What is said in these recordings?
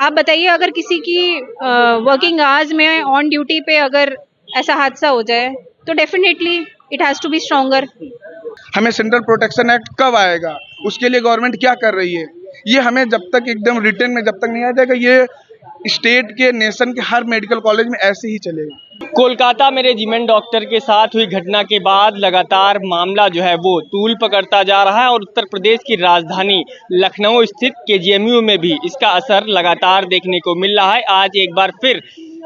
आप बताइए, अगर किसी की वर्किंग आवर्स में ऑन ड्यूटी पे अगर ऐसा हादसा हो जाए तो definitely it has to be stronger. हमें सेंट्रल प्रोटेक्शन एक्ट कब आएगा, उसके लिए गवर्नमेंट क्या कर रही है, ये हमें जब तक एकदम रिटर्न में जब तक नहीं आ जाएगा, ये स्टेट के नेशन के हर मेडिकल कॉलेज में ऐसे ही चलेगा। कोलकाता में रेजिमेंट डॉक्टर के साथ हुई घटना के बाद लगातार मामला जो है वो तूल पकड़ता जा रहा है और उत्तर प्रदेश की राजधानी लखनऊ स्थित केजीएमयू में भी इसका असर लगातार देखने को मिल रहा है। आज एक बार फिर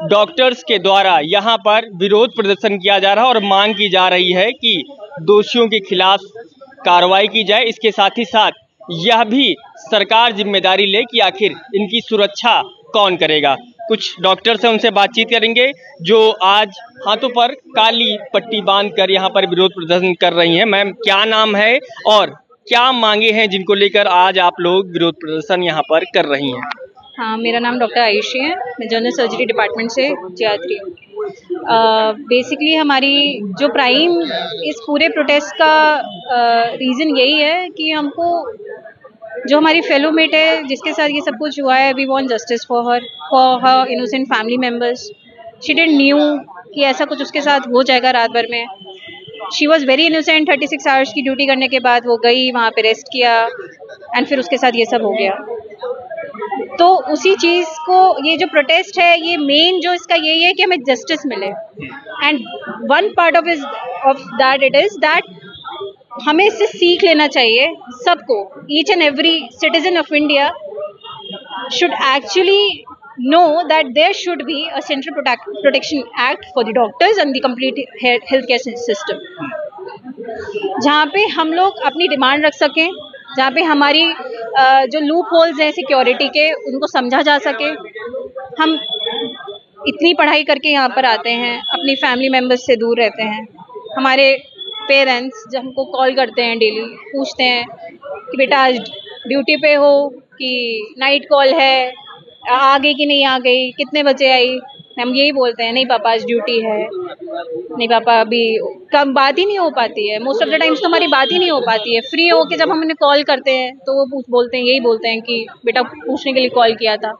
डॉक्टर्स के द्वारा यहाँ पर विरोध प्रदर्शन किया जा रहा है और मांग की जा रही है कि दोषियों के खिलाफ कार्रवाई की जाए। इसके साथ ही साथ यह भी सरकार जिम्मेदारी ले कि आखिर इनकी सुरक्षा कौन करेगा। कुछ डॉक्टर से उनसे बातचीत करेंगे जो आज हाथों पर काली पट्टी बांधकर यहाँ पर विरोध प्रदर्शन कर रही हैं। मैम, क्या नाम है और क्या मांगे हैं जिनको लेकर आज आप लोग विरोध प्रदर्शन यहाँ पर कर रही हैं? हाँ, मेरा नाम डॉक्टर आयुषी है, मैं जनरल सर्जरी डिपार्टमेंट से जियात्री हूँ। बेसिकली हमारी जो प्राइम इस पूरे प्रोटेस्ट का रीज़न यही है कि हमको जो हमारी फेलो मेट है जिसके साथ ये सब कुछ हुआ है, we want justice for her innocent family members. She didn't knew कि ऐसा कुछ उसके साथ हो जाएगा रात भर में। She was very innocent. 36 hours की ड्यूटी करने के बाद वो गई, वहाँ पे रेस्ट किया एंड फिर उसके साथ ये सब हो गया। तो उसी चीज़ को, ये जो प्रोटेस्ट है, ये मेन जो इसका यही है कि हमें जस्टिस मिले। And one part of that it is that हमें इससे सीख लेना चाहिए सबको। Each and every citizen of India should actually know that there should be a central protection act for the doctors and the complete healthcare system, जहाँ पे हम लोग अपनी डिमांड रख सकें, जहाँ पे हमारी जो लूप होल्स हैं सिक्योरिटी के उनको समझा जा सके। हम इतनी पढ़ाई करके यहाँ पर आते हैं, अपनी फैमिली मेम्बर्स से दूर रहते हैं। हमारे पेरेंट्स जब हमको कॉल करते हैं डेली, पूछते हैं कि बेटा आज ड्यूटी पे हो कि नाइट कॉल है, आ गई कि नहीं आ गई, कितने बजे आई। हम यही बोलते हैं, नहीं पापा आज ड्यूटी है, नहीं पापा अभी। कम बात ही नहीं हो पाती है, मोस्ट ऑफ द टाइम्स तो हमारी बात ही नहीं हो पाती है। फ्री होके जब हम उन्हें कॉल करते हैं तो वो बोलते हैं, यही बोलते हैं कि बेटा पूछने के लिए कॉल किया था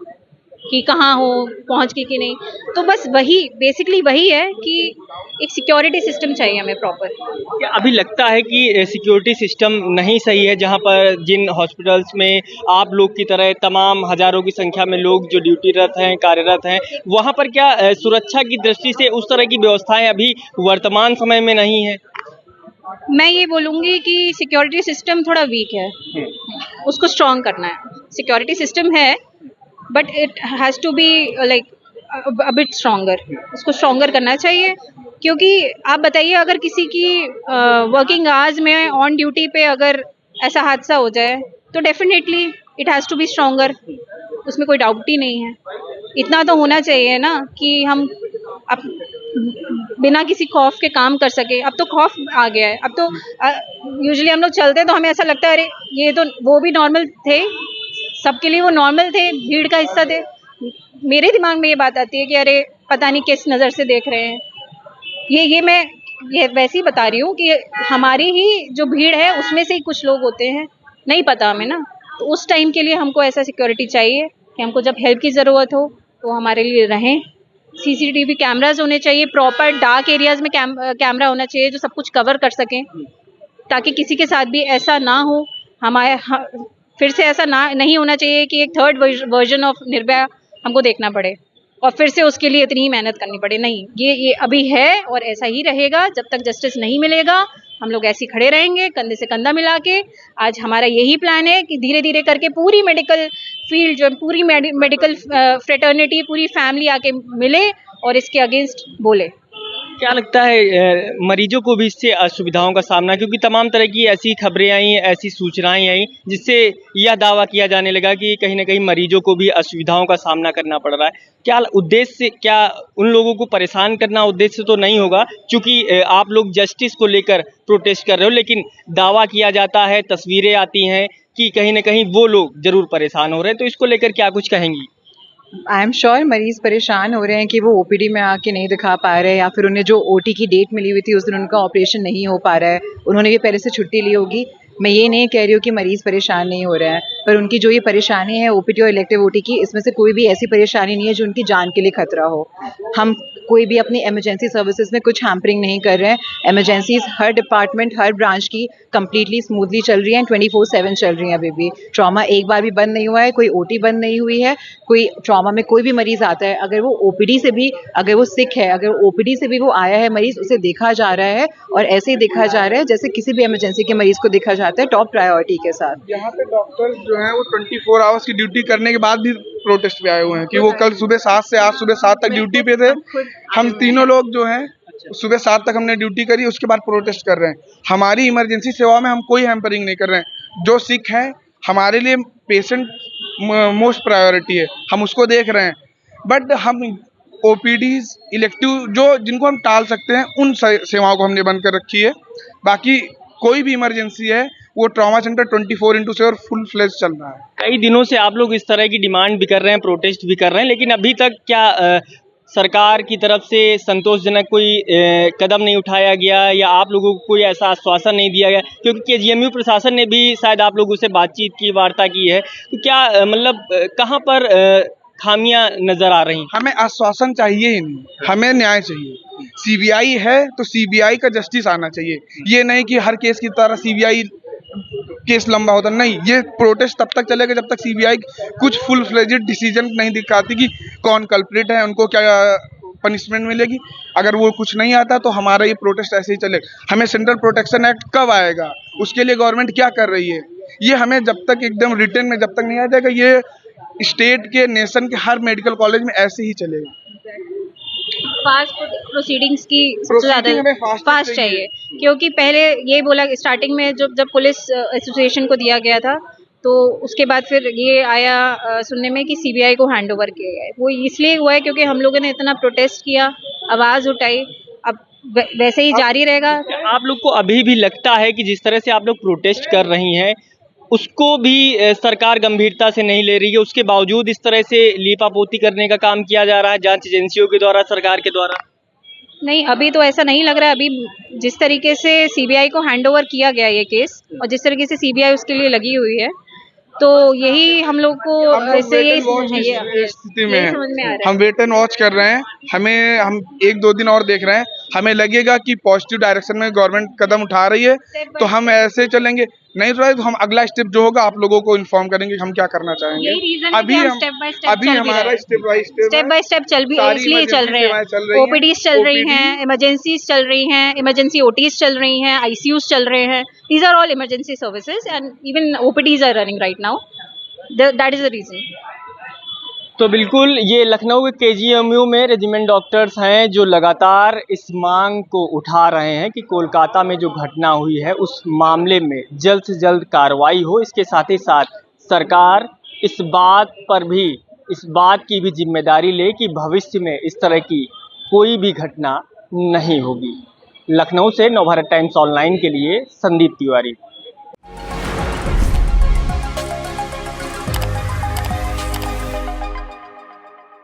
कि कहाँ हो, पहुँच गई कि नहीं। तो बस वही बेसिकली वही है कि एक सिक्योरिटी सिस्टम चाहिए हमें प्रॉपर। क्या अभी लगता है कि सिक्योरिटी सिस्टम नहीं सही है, जहां पर जिन हॉस्पिटल्स में आप लोग की तरह तमाम हजारों की संख्या में लोग जो ड्यूटीरत हैं, कार्यरत हैं, वहां पर क्या सुरक्षा की दृष्टि से उस तरह की व्यवस्थाएं अभी वर्तमान समय में नहीं है? मैं ये बोलूँगी कि सिक्योरिटी सिस्टम थोड़ा वीक है, उसको स्ट्रॉन्ग करना है। सिक्योरिटी सिस्टम है but it has to be like a bit stronger, उसको स्ट्रॉन्गर करना चाहिए। क्योंकि आप बताइए, अगर किसी की वर्किंग आवर्स में ऑन ड्यूटी पे अगर ऐसा हादसा हो जाए तो definitely it has to be stronger, उसमें कोई डाउट ही नहीं है। इतना तो होना चाहिए ना कि हम बिना किसी खौफ के काम कर सके। अब तो खौफ आ गया है। अब तो यूजुअली हम लोग चलते हैं तो हमें ऐसा लगता है, अरे ये तो वो भी नॉर्मल थे, सबके लिए वो नॉर्मल थे, भीड़ का हिस्सा थे। मेरे दिमाग में ये बात आती है कि अरे पता नहीं किस नज़र से देख रहे हैं। ये मैं ये वैसे ही बता रही हूँ कि हमारी ही जो भीड़ है उसमें से ही कुछ लोग होते हैं, नहीं पता हमें ना। तो उस टाइम के लिए हमको ऐसा सिक्योरिटी चाहिए कि हमको जब हेल्प की ज़रूरत हो तो हमारे लिए रहें। सीसीटीवी कैमराज होने चाहिए, प्रॉपर डार्क एरियाज़ में कैमरा होना चाहिए जो सब कुछ कवर कर सकें, ताकि किसी के साथ भी ऐसा ना हो। हमारे फिर से ऐसा नहीं होना चाहिए कि एक थर्ड वर्जन ऑफ निर्भया हमको देखना पड़े और फिर से उसके लिए इतनी ही मेहनत करनी पड़े। नहीं, ये अभी है और ऐसा ही रहेगा जब तक जस्टिस नहीं मिलेगा। हम लोग ऐसे खड़े रहेंगे कंधे से कंधा मिला के। आज हमारा यही प्लान है कि धीरे धीरे करके पूरी मेडिकल फील्ड जो पूरी मेडिकल फ्रेटर्निटी, पूरी फैमिली आके मिले और इसके अगेंस्ट बोले। क्या लगता है मरीजों को भी इससे असुविधाओं का सामना, क्योंकि तमाम तरह की ऐसी खबरें आई, ऐसी सूचनाएं आई जिससे यह दावा किया जाने लगा कि कहीं ना कहीं मरीजों को भी असुविधाओं का सामना करना पड़ रहा है। क्या उद्देश्य, क्या उन लोगों को परेशान करना उद्देश्य तो नहीं होगा? क्योंकि आप लोग जस्टिस को लेकर प्रोटेस्ट कर रहे हो, लेकिन दावा किया जाता है, तस्वीरें आती हैं कि कहीं ना कहीं वो लोग जरूर परेशान हो रहे हैं, तो इसको लेकर क्या कुछ कहेंगी? आई एम श्योर मरीज़ परेशान हो रहे हैं कि वो ओपीडी में आके नहीं दिखा पा रहे हैं, या फिर उन्हें जो ओटी की डेट मिली हुई थी उस दिन उनका ऑपरेशन नहीं हो पा रहा है, उन्होंने भी पहले से छुट्टी ली होगी। मैं ये नहीं कह रही हूँ कि मरीज़ परेशान नहीं हो रहे हैं, पर उनकी जो ये परेशानी है ओपीडी और इलेक्टिव ओटी की, इसमें से कोई भी ऐसी परेशानी नहीं है जो उनकी जान के लिए खतरा हो। हम कोई भी अपनी इमरजेंसी सर्विसेज में कुछ हैम्परिंग नहीं कर रहे हैं। इमरजेंसीज हर डिपार्टमेंट, हर ब्रांच की कंप्लीटली स्मूथली चल रही हैं, 24/7 चल रही हैं। अभी भी ट्रॉमा एक बार भी बंद नहीं हुआ है, कोई ओटी बंद नहीं हुई है। कोई ट्रॉमा में कोई भी मरीज आता है, अगर वो ओपीडी से भी, अगर वो सिक है, अगर ओपीडी से भी वो आया है मरीज, उसे देखा जा रहा है और ऐसे ही देखा जा रहा है जैसे किसी भी इमरजेंसी के मरीज को देखा जाता है, टॉप प्रायोरिटी के साथ। यहाँ पे डॉक्टर्स जो हैं वो 24 आवर्स की ड्यूटी करने के बाद भी प्रोटेस्ट पे आए हुए हैं कि वो कल सुबह 7 से आज सुबह 7 तक ड्यूटी पे थे। हम तीनों लोग जो हैं सुबह 7 तक हमने ड्यूटी करी, उसके बाद प्रोटेस्ट कर रहे हैं। हमारी इमरजेंसी सेवा में हम कोई हैम्परिंग नहीं कर रहे हैं। जो सिक है हमारे लिए पेशेंट मोस्ट प्रायोरिटी है, हम उसको देख रहे हैं। बट हम ओपीडीज इलेक्टिव जो जिनको हम टाल सकते हैं उन सेवाओं को हमने बंद कर रखी है। बाकी कोई भी इमरजेंसी है वो ट्रॉमा सेंटर 24/7 फुल फ्लेज चल रहा है। कई दिनों से आप लोग इस तरह की डिमांड भी कर रहे हैं, प्रोटेस्ट भी कर रहे हैं, लेकिन अभी तक क्या सरकार की तरफ से संतोषजनक कोई कदम नहीं उठाया गया या आप लोगों को कोई ऐसा आश्वासन नहीं दिया गया? क्योंकि केजीएमयू प्रशासन ने भी शायद आप लोगों से बातचीत की, वार्ता की है, तो क्या मतलब कहाँ पर खामियां नजर आ रही? हमें आश्वासन चाहिए ही नहीं, हमें न्याय चाहिए। सीबीआई है तो सीबीआई का जस्टिस आना चाहिए। ये नहीं कि हर केस की तरह सीबीआई केस लंबा होता नहीं। ये प्रोटेस्ट तब तक चलेगा जब तक सीबीआई कुछ फुल फ्लेजेड डिसीजन नहीं दिखाती कि कौन कल्प्रिट है, उनको क्या पनिशमेंट मिलेगी। अगर वो कुछ नहीं आता तो हमारा ये प्रोटेस्ट ऐसे ही चलेगा। हमें सेंट्रल प्रोटेक्शन एक्ट कब आएगा, उसके लिए गवर्नमेंट क्या कर रही है, ये हमें जब तक एकदम रिटर्न में जब तक नहीं आ जाएगा, ये स्टेट के नेशन के हर मेडिकल कॉलेज में ऐसे ही चलेगा। फास्ट प्रोसीडिंग्स की सबसे ज़्यादा फास्ट चाहिए, क्योंकि पहले ये बोला स्टार्टिंग में जब पुलिस एसोसिएशन को दिया गया था तो उसके बाद फिर ये आया सुनने में कि सीबीआई को हैंड ओवर किया गया है। वो इसलिए हुआ है क्योंकि हम लोगों ने इतना प्रोटेस्ट किया, आवाज़ उठाई, अब वैसे ही जारी रहेगा। आप लोग को अभी भी लगता है कि जिस तरह से आप लोग प्रोटेस्ट कर रही हैं उसको भी सरकार गंभीरता से नहीं ले रही है, उसके बावजूद इस तरह से लीपापोती करने का काम किया जा रहा है जांच एजेंसियों के द्वारा, सरकार के द्वारा? नहीं, अभी तो ऐसा नहीं लग रहा है। अभी जिस तरीके से सीबीआई को हैंड ओवर किया गया ये केस और जिस तरीके से सीबीआई उसके लिए लगी हुई है, तो यही हम लोग को ऐसे ये स्थिति में है। समझ में आ रहा हम वेट एंड वॉच कर रहे हैं। हम 1-2 दिन और देख रहे हैं। हमें लगेगा कि पॉजिटिव डायरेक्शन में गवर्नमेंट कदम उठा रही है तो हम ऐसे चलेंगे। नहीं तो हम अगला स्टेप जो होगा आप लोगों को इन्फॉर्म करेंगे कि हम क्या करना चाहेंगे। अभी हमारा स्टेप बाय स्टेप चल भी इसलिए चल रहे हैं। ओपीडीज चल रही हैं, इमरजेंसीज चल रही हैं, इमरजेंसी ओटीज चल रही हैं, आईसीयूज चल रहे हैं। These are all emergency services and even OPDs are running right now. That is the reason. तो बिल्कुल ये लखनऊ के केजीएमयू में रेजिमेंट डॉक्टर्स हैं जो लगातार इस मांग को उठा रहे हैं कि कोलकाता में जो घटना हुई है उस मामले में जल्द से जल्द कार्रवाई हो। इसके साथ ही साथ सरकार इस बात की भी जिम्मेदारी ले कि भविष्य में इस तरह की कोई भी घटना नहीं होगी। लखनऊ से नवभारत टाइम्स ऑनलाइन के लिए संदीप तिवारी।